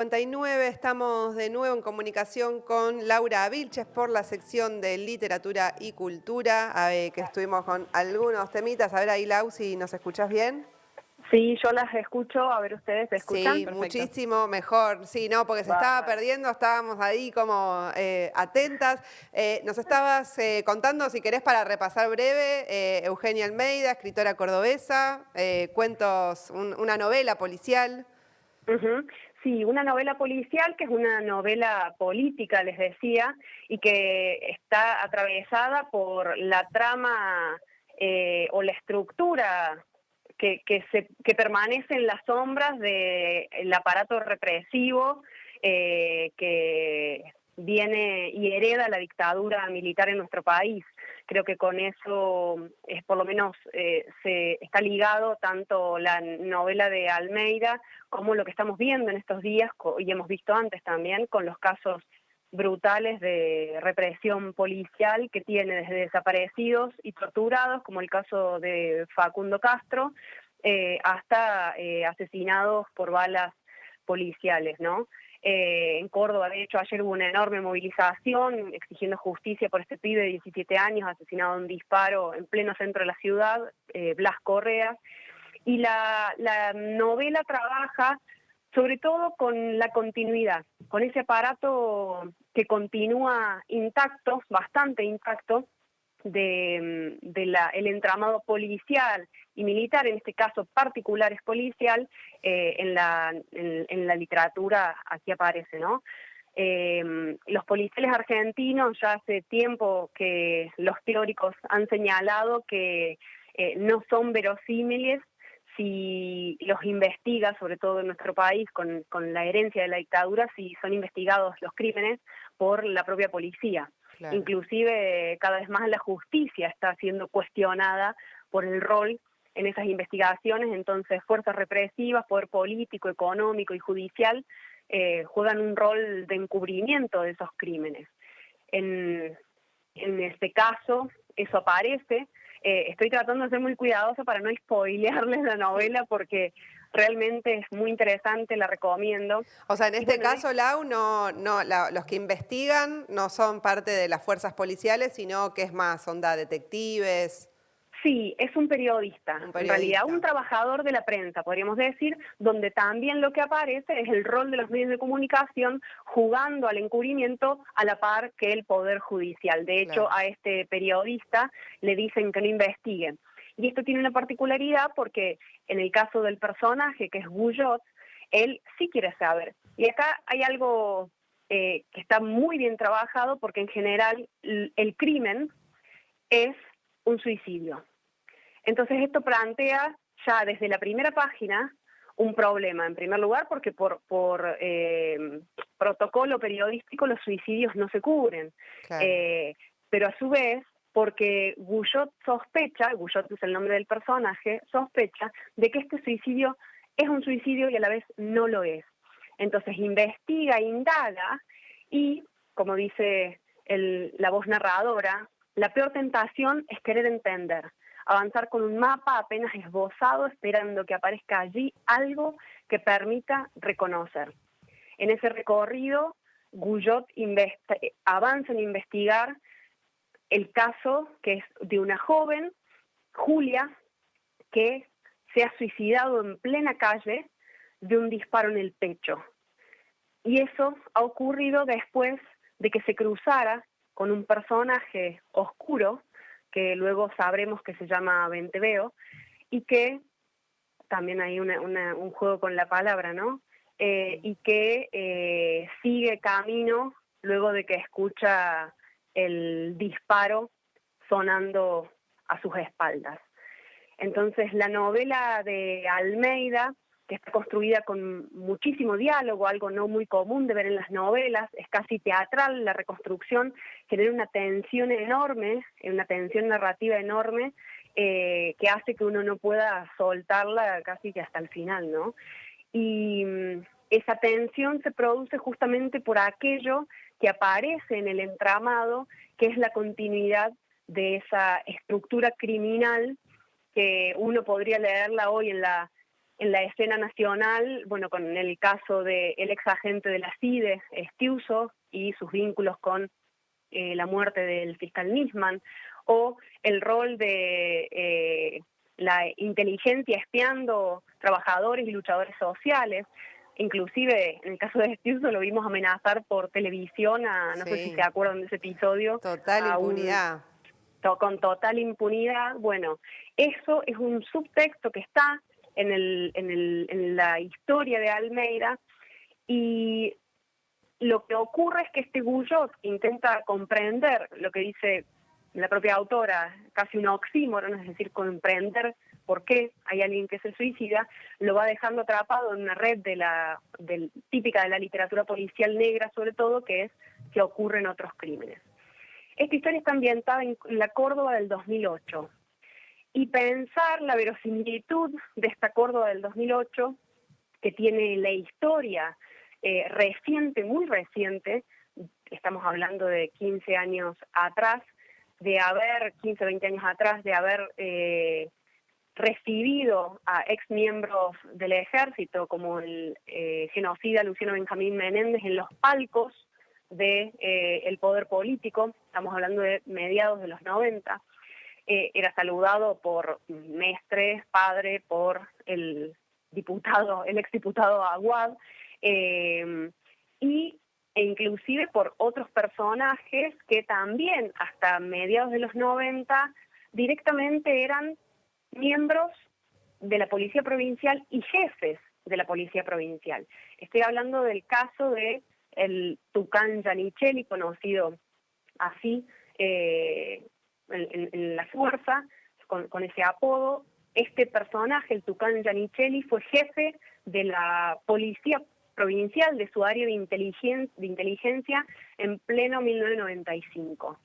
59 estamos de nuevo en comunicación con Laura Vilches por la sección de Literatura y Cultura, que estuvimos con algunos temitas. A ver ahí, Lau, si nos escuchás bien. Sí, yo las escucho, a ver, ¿ustedes se escuchan? Sí, Perfecto. muchísimo mejor. Sí, no, porque se estaba Bárbaro. perdiendo, estábamos ahí como atentas. Nos estabas contando, si querés, para repasar breve, Eugenia Almeida, escritora cordobesa, cuentos, una novela policial. Ujú. Sí, una novela policial que es una novela política, les decía, y que está atravesada por la trama o la estructura que permanece en las sombras del aparato represivo que viene y hereda la dictadura militar en nuestro país. Creo que con eso es por lo menos se está ligado tanto la novela de Almeida como lo que estamos viendo en estos días y hemos visto antes también con los casos brutales de represión policial que tiene desde desaparecidos y torturados, como el caso de Facundo Castro, hasta asesinados por balas policiales, ¿no? En Córdoba, de hecho, ayer hubo una enorme movilización exigiendo justicia por este pibe de 17 años asesinado en un disparo en pleno centro de la ciudad, Blas Correa. Y la novela trabaja sobre todo con la continuidad, con ese aparato que continúa intacto, bastante intacto, el entramado policial y militar, en este caso particular es policial, en la literatura aquí aparece, ¿no? Los policiales argentinos ya hace tiempo que los teóricos han señalado que no son verosímiles si los investiga, sobre todo en nuestro país, con la herencia de la dictadura, si son investigados los crímenes por la propia policía. Claro. Inclusive cada vez más la justicia está siendo cuestionada por el rol en esas investigaciones, entonces fuerzas represivas, poder político, económico y judicial juegan un rol de encubrimiento de esos crímenes. En este caso, eso aparece. Estoy tratando de ser muy cuidadosa para no spoilearles la novela porque realmente es muy interesante, la recomiendo. O sea, en Y este bueno, caso, Lau, los que investigan no son parte de las fuerzas policiales, sino que es más onda detectives, sí, es un periodista, un en realidad periodista. un trabajador de la prensa, podríamos decir, donde también lo que aparece es el rol de los medios de comunicación jugando al encubrimiento a la par que el Poder Judicial. De hecho, Claro. a este periodista le dicen que no investigue. Y esto tiene una particularidad porque en el caso del personaje, que es Guyot, él sí quiere saber. Y acá hay algo que está muy bien trabajado porque en general el crimen es un suicidio. Entonces esto plantea ya desde la primera página un problema, en primer lugar porque por protocolo periodístico los suicidios no se cubren, Claro. eh, pero a su vez porque Guyot sospecha, Guyot es el nombre del personaje, sospecha de que este suicidio es un suicidio y a la vez no lo es. Entonces investiga, indaga y, como dice la voz narradora, la peor tentación es querer entender, avanzar con un mapa apenas esbozado, esperando que aparezca allí algo que permita reconocer. En ese recorrido, Guyot avanza en investigar el caso que es de una joven, Julia, que se ha suicidado en plena calle de un disparo en el pecho. Y eso ha ocurrido después de que se cruzara con un personaje oscuro, que luego sabremos que se llama Venteveo, y que, también hay un juego con la palabra, ¿no? Y que sigue camino luego de que escucha el disparo sonando a sus espaldas. Entonces, la novela de Almeida, que está construida con muchísimo diálogo, algo no muy común de ver en las novelas, es casi teatral, la reconstrucción genera una tensión enorme, una tensión narrativa enorme, que hace que uno no pueda soltarla casi que hasta el final, ¿no? Y esa tensión se produce justamente por aquello que aparece en el entramado, que es la continuidad de esa estructura criminal que uno podría leerla hoy en la escena nacional, bueno, con el caso del ex agente de la CIDE, Estiuso, y sus vínculos con la muerte del fiscal Nisman, o el rol de la inteligencia espiando trabajadores y luchadores sociales. Inclusive, en el caso de Estiuso, lo vimos amenazar por televisión no sé si se Sí, acuerdan de ese episodio, total a impunidad. con total impunidad. Bueno, eso es un subtexto que está en la historia de Almeida, y lo que ocurre es que este Guyot intenta comprender lo que dice la propia autora, casi un oxímoron, es decir, comprender por qué hay alguien que se suicida, lo va dejando atrapado en una red típica de la literatura policial negra, sobre todo, que es que ocurren otros crímenes. Esta historia está ambientada en la Córdoba del 2008, y pensar la verosimilitud de esta Córdoba del 2008, que tiene la historia reciente, muy reciente, estamos hablando de 15 años atrás, 15, 20 años atrás, de haber recibido a ex miembros del ejército, como el genocida Luciano Benjamín Menéndez, en los palcos del poder político. Estamos hablando de mediados de los 90. Era saludado por Mestres, padre, por el exdiputado Aguad, e inclusive por otros personajes que también hasta mediados de los 90 directamente eran miembros de la Policía Provincial y jefes de la Policía Provincial. Estoy hablando del caso de el Tucán Giannicelli, conocido así en la fuerza, con ese apodo. Este personaje, el Tucán Giannicelli, fue jefe de la Policía Provincial, de su área de inteligencia en pleno 1995.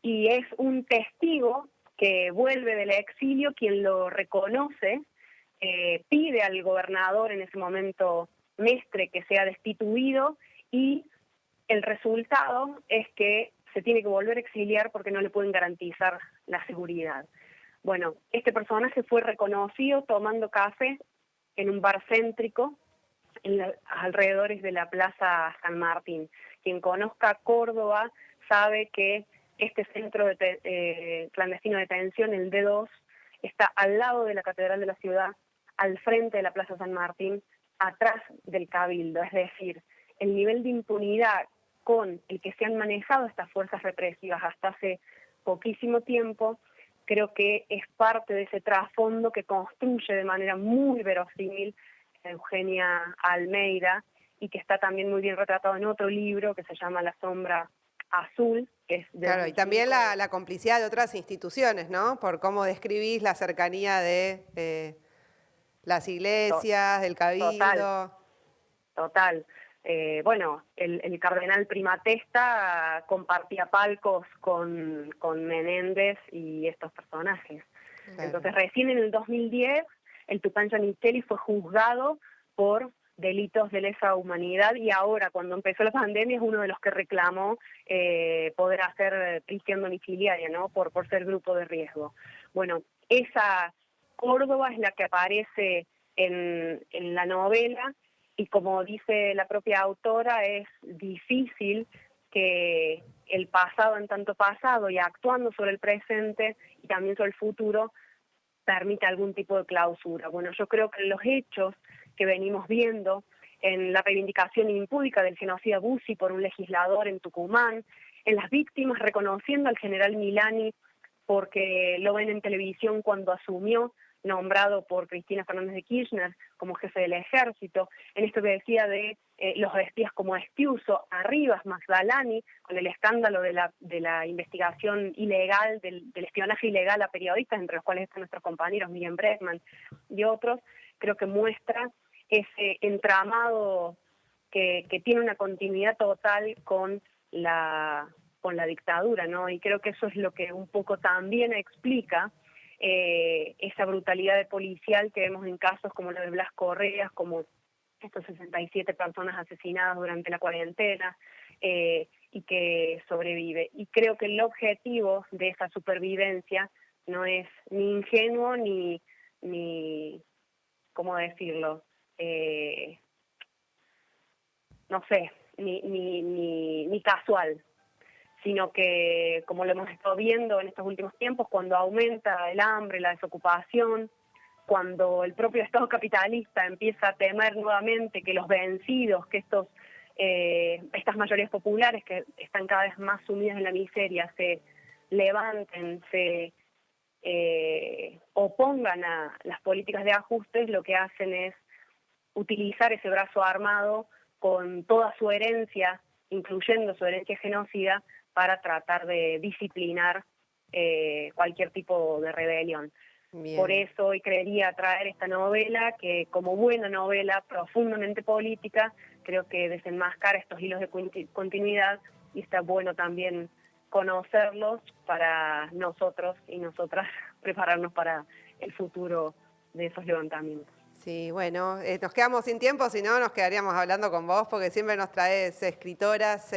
Y es un testigo que vuelve del exilio quien lo reconoce, pide al gobernador en ese momento, Mestre, que sea destituido, y el resultado es que se tiene que volver a exiliar porque no le pueden garantizar la seguridad. Bueno, este personaje fue reconocido tomando café en un bar céntrico en los alrededores de la Plaza San Martín. Quien conozca Córdoba sabe que este centro clandestino de detención, el D2, está al lado de la Catedral de la Ciudad, al frente de la Plaza San Martín, atrás del Cabildo. Es decir, el nivel de impunidad con el que se han manejado estas fuerzas represivas hasta hace poquísimo tiempo, creo que es parte de ese trasfondo que construye de manera muy verosímil Eugenia Almeida, y que está también muy bien retratado en otro libro que se llama La sombra azul, que es de Claro, y también 2005. la complicidad de otras instituciones, ¿no? Por cómo describís la cercanía de las To- iglesias, del Total, cabildo. total. Bueno, el cardenal Primatesta compartía palcos con Menéndez y estos personajes. Claro. Entonces, recién en el 2010, el Tucán Giannicelli fue juzgado por delitos de lesa humanidad, y ahora, cuando empezó la pandemia, es uno de los que reclamó poder hacer prisión domiciliaria, ¿no? Por ser grupo de riesgo. Bueno, esa Córdoba es la que aparece en la novela, y como dice la propia autora, es difícil que el pasado en tanto pasado, y actuando sobre el presente y también sobre el futuro, permite algún tipo de clausura. Bueno, yo creo que los hechos que venimos viendo en la reivindicación impúdica del genocida Bussi por un legislador en Tucumán, en las víctimas reconociendo al general Milani porque lo ven en televisión cuando asumió, nombrado por Cristina Fernández de Kirchner como jefe del ejército, en esto que decía de los espías como Estiuso, Arribas, Magdalani, con el escándalo de la investigación ilegal, del espionaje ilegal a periodistas, entre los cuales están nuestros compañeros Miriam Bregman y otros. Creo que muestra ese entramado que tiene una continuidad total con la dictadura, ¿no? Y creo que eso es lo que un poco también explica esa brutalidad de policial que vemos en casos como lo de Blas Correas, como estos 67 personas asesinadas durante la cuarentena, y que sobrevive. Y creo que el objetivo de esa supervivencia no es ni ingenuo ni ¿cómo decirlo? No sé, ni casual, sino que, como lo hemos estado viendo en estos últimos tiempos, cuando aumenta el hambre, la desocupación, cuando el propio Estado capitalista empieza a temer nuevamente que los vencidos, que estas mayorías populares que están cada vez más sumidas en la miseria, se levanten, se opongan a las políticas de ajustes, lo que hacen es utilizar ese brazo armado con toda su herencia, incluyendo su herencia genocida, para tratar de disciplinar cualquier tipo de rebelión. Bien. Por eso hoy quería traer esta novela, que como buena novela profundamente política, creo que desenmascara estos hilos de continuidad, y está bueno también conocerlos para nosotros y nosotras prepararnos para el futuro de esos levantamientos. Sí, bueno, nos quedamos sin tiempo, si no nos quedaríamos hablando con vos, porque siempre nos traes escritoras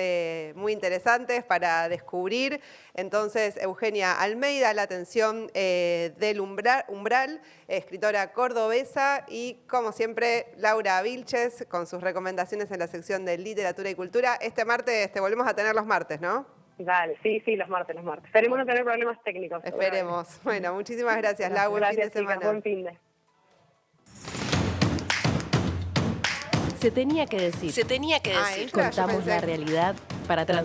muy interesantes para descubrir. Entonces, Eugenia Almeida, La Tensión del Umbral, escritora cordobesa, y como siempre, Laura Vilches, con sus recomendaciones en la sección de Literatura y Cultura. Este martes te volvemos a tener los martes, ¿no? Dale, sí, los martes. Esperemos no tener problemas técnicos. Esperemos. Bueno, muchísimas gracias, Lau. Buen fin de semana. Chicas, buen fin de. Se tenía que decir. Se tenía que decir. Entra, yo Contamos pensé. la realidad para transformar.